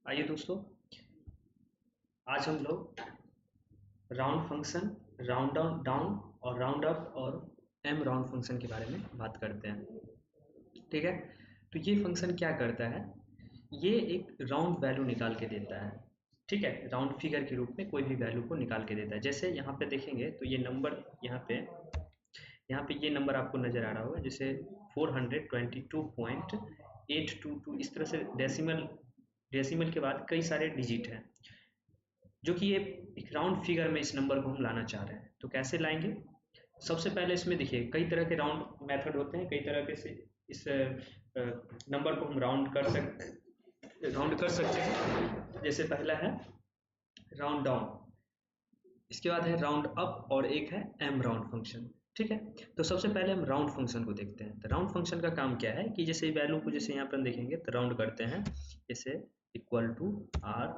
आइए दोस्तों, आज हम लोग round function, round down down और राउंड अप और एम राउंड फंक्शन के बारे में बात करते हैं। ठीक है, तो ये फंक्शन क्या करता है, ये एक राउंड वैल्यू निकाल के देता है। ठीक है, राउंड फिगर के रूप में कोई भी वैल्यू को निकाल के देता है। जैसे यहाँ पे देखेंगे तो ये नंबर यहाँ पे ये नंबर आपको नज़र आ रहा होगा, जैसे 422.822। इस तरह से डेसिमल के बाद कई सारे डिजिट हैं, जो कि ये एक राउंड फिगर में इस नंबर को हम लाना चाह रहे हैं। तो कैसे लाएंगे? सबसे पहले इसमें देखिए कई तरह के राउंड मेथड होते हैं, कई तरह के से इस नंबर को हम राउंड कर सकते हैं। जैसे पहला है राउंड डाउन, इसके बाद है राउंड अप और एक है एम राउंड फंक्शन। ठीक है, तो सबसे पहले हम राउंड फंक्शन को देखते हैं। तो राउंड फंक्शन का काम क्या है कि जैसे वैल्यू को, जैसे यहाँ पर हम देखेंगे तो राउंड करते हैं, जैसे equal to R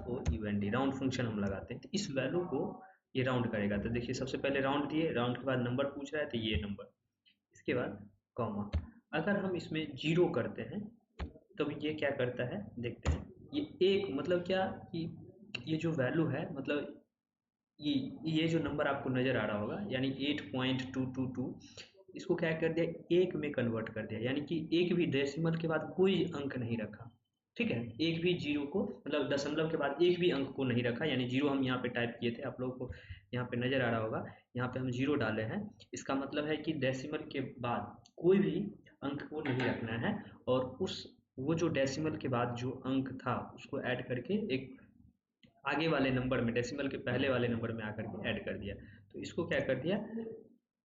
O U N D, round function हम लगाते हैं। तो इस वैल्यू को ये राउंड करेगा। तो देखिए सबसे पहले राउंड दिए, राउंड के बाद नंबर पूछ रहा है तो ये नंबर, इसके बाद कॉमा। अगर हम इसमें जीरो करते हैं तो ये क्या करता है देखते हैं। ये एक मतलब क्या कि ये जो वैल्यू है, मतलब ये जो नंबर आपको नज़र आ रहा होगा, यानी 8.222, इसको क्या कर दिया, एक में कन्वर्ट कर दिया। यानी कि एक भी डेसिमल के बाद कोई अंक नहीं रखा। ठीक है, एक भी जीरो को, मतलब दशमलव के बाद एक भी अंक को नहीं रखा। यानी जीरो हम यहाँ पे टाइप किए थे, आप लोगों को यहाँ पे नज़र आ रहा होगा, यहाँ पे हम जीरो डाले हैं। इसका मतलब है कि डेसिमल के बाद कोई भी अंक को नहीं रखना है, और वो जो डेसिमल के बाद जो अंक था उसको ऐड करके एक आगे वाले नंबर में, डेसिमल के पहले वाले नंबर में आकर के ऐड कर दिया। तो इसको क्या कर दिया,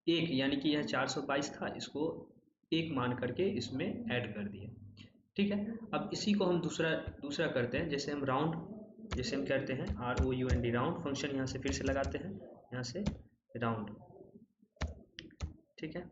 एक, यानी कि यह 422 था, इसको एक मान करके इसमें ऐड कर दिया। ठीक है, अब इसी को हम दूसरा दूसरा करते हैं। जैसे हम राउंड, जैसे हम करते हैं R O U N D, round function यहाँ से फिर से लगाते हैं, यहाँ से राउंड। ठीक है,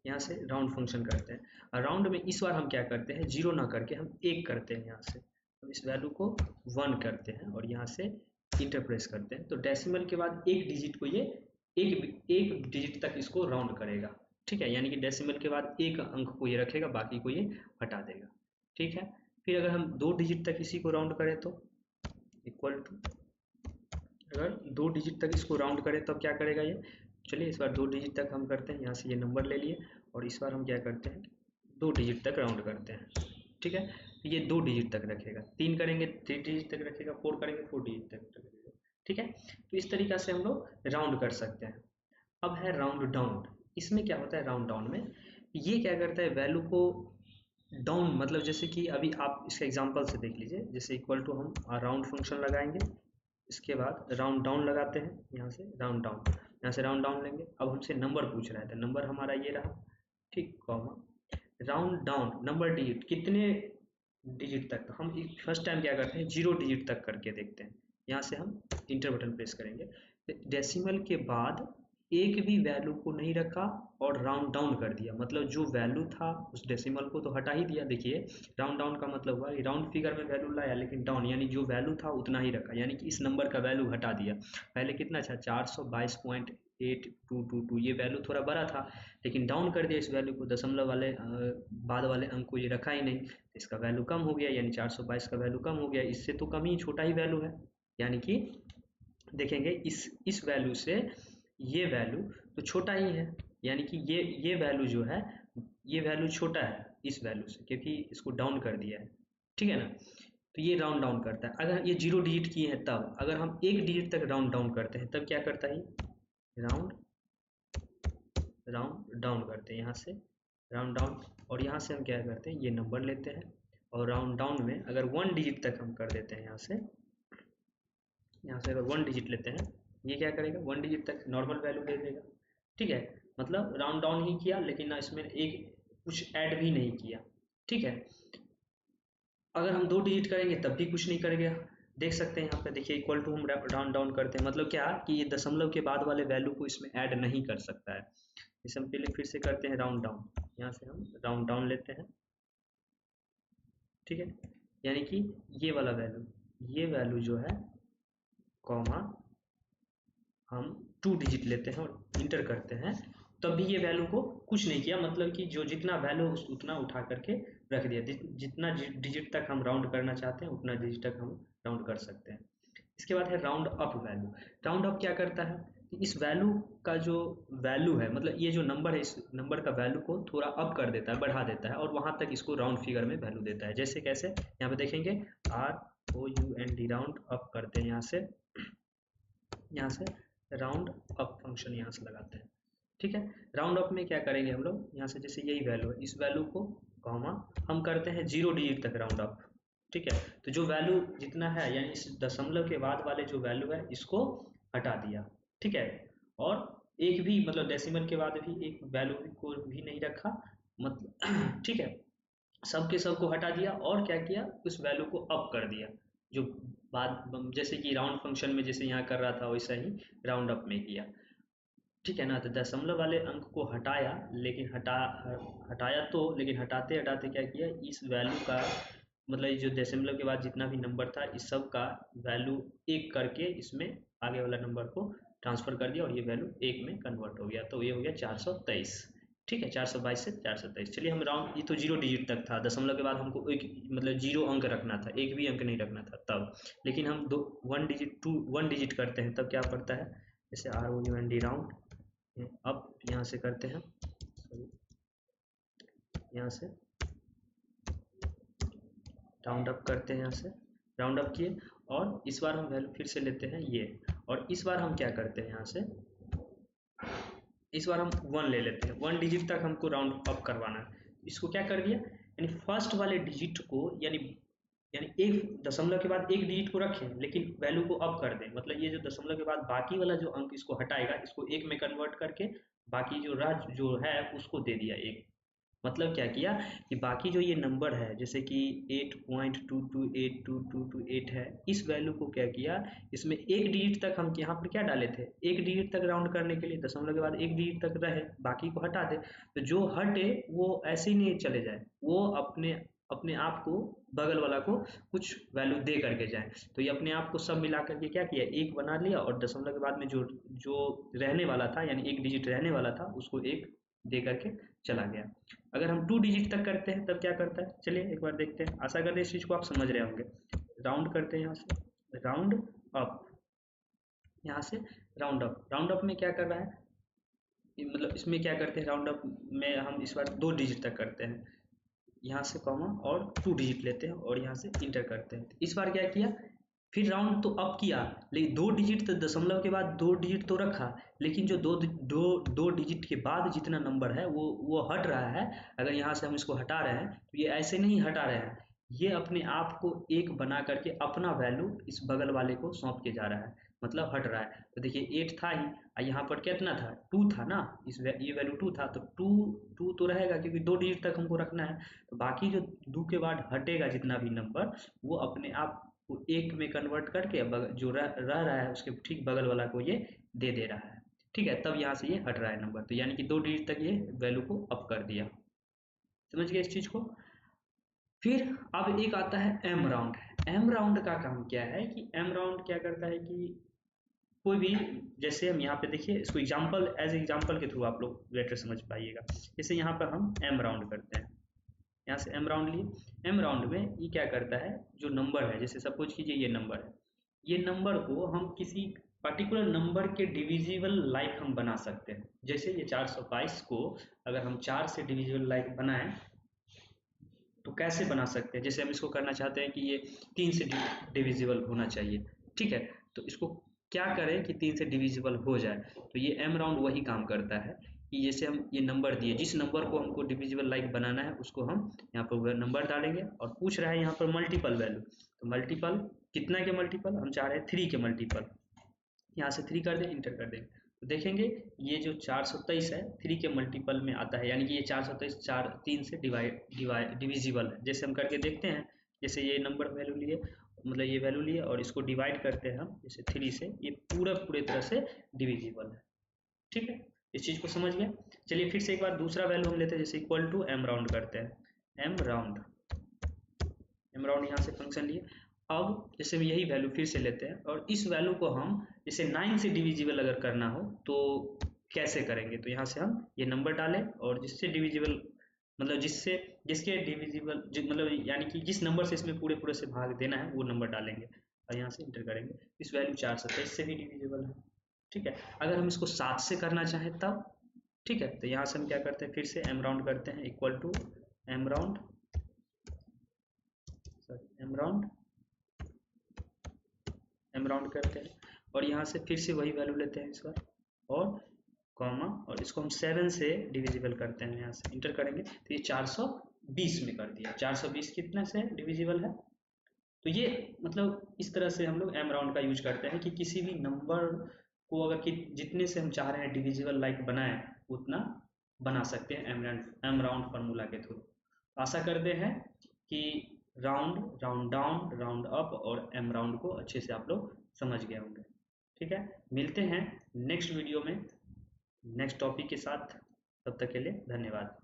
यहाँ से राउंड फंक्शन करते हैं। और राउंड में इस बार हम क्या करते हैं, जीरो ना करके हम एक करते हैं। यहाँ से हम इस वैल्यू को 1 करते हैं और यहाँ से इंटर प्रेस करते हैं। तो डेसिमल के बाद एक डिजिट को ये एक डिजिट तक इसको राउंड करेगा। ठीक है, यानी कि डेसिमल के बाद एक अंक को ये रखेगा, बाकी को ये हटा देगा। ठीक है, फिर अगर हम 2 डिजिट तक इसी को राउंड करें तो इक्वल टू, अगर 2 डिजिट तक इसको राउंड करें तो क्या करेगा ये, चलिए इस बार 2 डिजिट तक हम करते हैं। यहाँ से ये नंबर ले लिए और इस बार हम क्या करते हैं, 2 डिजिट तक राउंड करते हैं। ठीक है, तो ये 2 डिजिट तक रखेगा, 3 करेंगे 3 डिजिट तक रखेगा, 4 करेंगे 4 डिजिट तक रखेगा। ठीक है, तो इस तरीक़ा से हम लोग राउंड कर सकते हैं। अब है राउंड डाउन। इसमें क्या होता है, राउंड डाउन में ये क्या करता है, वैल्यू को डाउन, मतलब जैसे कि अभी आप इसके एग्जांपल से देख लीजिए। जैसे इक्वल टू हम राउंड फंक्शन लगाएंगे, इसके बाद राउंड डाउन लगाते हैं, यहाँ से राउंड डाउन, यहाँ से राउंड डाउन लेंगे। अब हमसे नंबर पूछ रहा है तो नंबर हमारा ये रहा, ठीक, comma round down number digit, कितने डिजिट तक। तो हम फर्स्ट टाइम क्या करते हैं, 0 डिजिट तक करके देखते हैं। यहाँ से हम इंटर बटन प्रेस करेंगे। डेसिमल के बाद एक भी वैल्यू को नहीं रखा और राउंड डाउन कर दिया, मतलब जो वैल्यू था उस डेसिमल को तो हटा ही दिया। देखिए राउंड डाउन का मतलब हुआ राउंड फिगर में वैल्यू लाया, लेकिन डाउन यानी जो वैल्यू था उतना ही रखा, यानी कि इस नंबर का वैल्यू हटा दिया। पहले कितना था, 422.822, ये वैल्यू थोड़ा बड़ा था, लेकिन डाउन कर दिया इस वैल्यू को, दशमलव वाले बाद वाले अंक को ये रखा ही नहीं, इसका वैल्यू कम हो गया, यानी 422 का वैल्यू कम हो गया। इससे तो कम ही, छोटा ही वैल्यू है, यानी कि देखेंगे इस वैल्यू से ये वैल्यू तो छोटा ही है, यानी कि ये वैल्यू जो है, ये वैल्यू छोटा है इस वैल्यू से, क्योंकि इसको डाउन कर दिया है। ठीक है ना, तो ये राउंड डाउन करता है। अगर ये 0 डिजिट की है तब, अगर हम एक डिजिट तक राउंड डाउन करते हैं तब क्या करता है, राउंड डाउन करते हैं, यहाँ से राउंड डाउन, और यहाँ से हम क्या करते हैं, ये नंबर लेते हैं और राउंड डाउन में अगर 1 डिजिट तक हम कर देते हैं, यहाँ से अगर 1 डिजिट लेते हैं, ये क्या करेगा, 1 डिजिट तक नॉर्मल वैल्यू दे देगा। ठीक है, मतलब राउंड डाउन ही किया, लेकिन ना इसमें एक कुछ ऐड भी नहीं किया। ठीक है, अगर हम 2 डिजिट करेंगे तब भी कुछ नहीं करेगा। देख सकते हैं यहाँ पे, देखिए इक्वल टू हम राउंड डाउन करते हैं, मतलब क्या कि ये दशमलव के बाद वाले वैल्यू को इसमें ऐड नहीं कर सकता है। इसे हम पहले फिर से करते हैं राउंड डाउन, यहाँ से हम राउंड डाउन लेते हैं। ठीक है, यानी कि ये वाला वैल्यू, ये वैल्यू जो है, कॉमा हम 2 डिजिट लेते हैं और इंटर करते हैं, तब भी ये वैल्यू को कुछ नहीं किया, मतलब कि जो जितना वैल्यू उतना उठा करके रख दिया। जितना डिजिट तक हम राउंड करना चाहते हैं उतना डिजिट तक हम राउंड कर सकते हैं। इसके बाद है round up value. Round up क्या करता है कि इस वैल्यू का जो वैल्यू है, मतलब ये जो नंबर है, इस नंबर का वैल्यू को थोड़ा अप कर देता है, बढ़ा देता है, और वहां तक इसको राउंड फिगर में वैल्यू देता है। जैसे कैसे, यहाँ पे देखेंगे ROUND राउंड अप करते हैं, यहाँ से राउंड अप फंक्शन यहाँ से लगाते हैं। ठीक है, राउंड अप में क्या करेंगे हम लोग, यहाँ से जैसे यही वैल्यू है, इस वैल्यू को कॉमा हम करते हैं 0 डिजिट तक राउंड अप। ठीक है, तो जो वैल्यू जितना है, यानी इस दशमलव के बाद वाले जो वैल्यू है इसको हटा दिया। ठीक है, और एक भी, मतलब डेसिमल के बाद भी एक वैल्यू को भी नहीं रखा, मतलब ठीक है, सबके सबको हटा दिया, और क्या किया, उस वैल्यू को अप कर दिया। जो बाद, जैसे कि राउंड फंक्शन में जैसे यहाँ कर रहा था वैसा ही राउंड अप में किया। ठीक है ना, तो दशमलव वाले अंक को हटाया, लेकिन हटाया तो, लेकिन हटाते हटाते क्या किया, इस वैल्यू का, मतलब ये जो दशमलव के बाद जितना भी नंबर था इस सब का वैल्यू एक करके इसमें आगे वाला नंबर को ट्रांसफर कर दिया, और ये वैल्यू एक में कन्वर्ट हो गया, तो ये हो गया 423। ठीक है, 422 से 423। चलिए हम राउंड, ये तो 0 डिजिट तक था, दशमलव के बाद हमको एक, मतलब 0 अंक रखना था, एक भी अंक नहीं रखना था तब, लेकिन हम 1 डिजिट करते हैं तब क्या पड़ता है, जैसे ROUND राउंड अब यहाँ से करते हैं, यहाँ से राउंड अप करते हैं, यहाँ से राउंड अप किए, और इस बार हम वैल्यू फिर से लेते हैं ये, और इस बार हम क्या करते हैं, यहाँ से इस बार हम 1 ले लेते हैं, 1 डिजिट तक हमको राउंड अप करवाना है। इसको क्या कर दिया, यानी फर्स्ट वाले डिजिट को, यानी एक दशमलव के बाद एक डिजिट को रखें, लेकिन वैल्यू को अप कर दें, मतलब ये जो दशमलव के बाद बाकी वाला जो अंक इसको हटाएगा, इसको एक में कन्वर्ट करके बाकी जो है उसको दे दिया एक। मतलब क्या किया कि बाकी जो ये नंबर है, जैसे कि 8.22822228 है, इस वैल्यू को क्या किया, इसमें एक डिजिट तक हम यहाँ पर क्या डाले थे, एक डिजिट तक राउंड करने के लिए दशमलव के बाद एक डिजिट तक रहे, बाकी को हटा दे, तो जो हटे वो ऐसे ही नहीं चले जाए, वो अपने अपने आप को, बगल वाला को कुछ वैल्यू दे करके जाए। तो ये अपने आप को सब मिला करके क्या किया, एक बना लिया, और दशमलव के बाद में जो जो रहने वाला था, यानी एक डिजिट रहने वाला था, उसको एक दे करके चला गया। अगर हम 2 डिजिट तक करते हैं तब क्या करता है, चलिए एक बार देखते हैं, आशा करते हैं इस चीज को आप समझ रहे होंगे। राउंड करते हैं, यहाँ से राउंड अप, यहाँ से राउंड अप, राउंड अप में क्या कर रहा है, मतलब इसमें क्या करते हैं, राउंड अप में हम इस बार 2 डिजिट तक करते हैं, यहाँ से कॉमा और 2 डिजिट लेते हैं, और यहाँ से इंटर करते हैं। इस बार क्या किया, फिर राउंड तो अप किया, लेकिन 2 डिजिट, तो दशमलव के बाद 2 डिजिट तो रखा, लेकिन जो दो डिजिट के बाद जितना नंबर है वो हट रहा है। अगर यहाँ से हम इसको हटा रहे हैं तो ये ऐसे नहीं हटा रहे हैं, ये अपने आप को एक बना करके अपना वैल्यू इस बगल वाले को सौंप के जा रहा है, मतलब हट रहा है। तो देखिए 8 था ही, यहाँ पर कितना था, 2 था ना, ये वैल्यू 2 था, तो 2 तो रहेगा, क्योंकि 2 डिजिट तक हमको रखना है। तो बाकी जो 2 के बाद हटेगा जितना भी नंबर, वो अपने आप को एक में कन्वर्ट करके जो रह रहा है उसके ठीक बगल वाला को ये दे रहा है। ठीक है, तब यहाँ से ये हट रहा है नंबर, तो यानी कि 2 डिजिट तक ये वैल्यू को अप कर दिया। समझ गए इस चीज को। फिर अब एक आता है एम राउंड। एम राउंड का काम क्या है कि एम राउंड क्या करता है कि कोई भी, जैसे हम यहाँ पे देखिए, इसको एग्जाम्पल के थ्रू आप लोग बेटर समझ पाइएगा। जैसे यहाँ पर हम एम राउंड करते हैं, यहाँ से एम राउंड लिए, एम राउंड में ये क्या करता है, जो नंबर है, जैसे सपोज कीजिए ये नंबर है, ये नंबर को हम किसी पर्टिकुलर नंबर के डिविजिबल लाइक हम बना सकते हैं। जैसे ये 422 को अगर हम 4 से डिविजिबल लाइक बनाएं तो कैसे बना सकते हैं, जैसे हम इसको करना चाहते हैं कि ये 3 से डिविजिबल होना चाहिए। ठीक है, तो इसको क्या करें कि 3 से डिविजिबल हो जाए, तो ये एम राउंड वही काम करता है कि जैसे हम ये नंबर दिए, जिस नंबर को हमको डिविजिबल लाइक बनाना है उसको हम यहाँ पर नंबर डालेंगे, और पूछ रहा है यहाँ पर मल्टीपल वैल्यू, तो मल्टीपल कितना के मल्टीपल, हम चाह रहे हैं 3 के मल्टीपल, यहाँ से 3 कर दें, इंटर कर देंगे, तो देखेंगे ये जो 423 है 3 के मल्टीपल में आता है, यानी कि ये 423 3 से डिविजिबल है। जैसे हम करके देखते हैं, जैसे ये नंबर वैल्यू लिए, मतलब ये वैल्यू लिए और इसको डिवाइड करते हैं हम, जैसे 3 से, ये पूरे तरह से डिविजिबल है। ठीक है, इस चीज़ को समझ गए। चलिए फिर से एक बार दूसरा वैल्यू हम लेते हैं, जैसे इक्वल टू एम राउंड करते हैं, एम राउंड यहाँ से फंक्शन लिए। अब जैसे हम यही वैल्यू फिर से लेते हैं, और इस वैल्यू को हम जैसे 9 से डिविजिबल अगर करना हो तो कैसे करेंगे, तो यहाँ से हम ये नंबर डालें और जिससे डिविजिबल मतलब जिसके डिविजिबल मतलब यानी कि जिस नंबर से इसमें पूरे पूरे से भाग देना है वो नंबर डालेंगे और यहाँ से इंटर करेंगे। इस वैल्यू 427 से भी डिविजिबल है। ठीक है, अगर हम इसको 7 से करना चाहें तब, ठीक है, तो यहाँ से हम क्या करते हैं, फिर से एम राउंड करते हैं, equal to M round, M round करते हैं और यहाँ से फिर से वही वैल्यू लेते हैं इसका और कॉमा और इसको हम 7 से डिविजिबल करते हैं, यहाँ से इंटर करेंगे तो ये 420 में कर दिया। 420 कितने से डिविजिबल है, तो ये मतलब इस तरह से हम लोग एम राउंड का यूज करते हैं कि किसी भी नंबर को अगर कि जितने से हम चाह रहे हैं डिविजिबल लाइक बनाए उतना बना सकते हैं एम राउंड फार्मूला के थ्रू। आशा करते हैं कि round, round down, round up और एम राउंड को अच्छे से आप लोग समझ गए होंगे। ठीक है, मिलते हैं नेक्स्ट वीडियो में नेक्स्ट टॉपिक के साथ, तब तक के लिए धन्यवाद।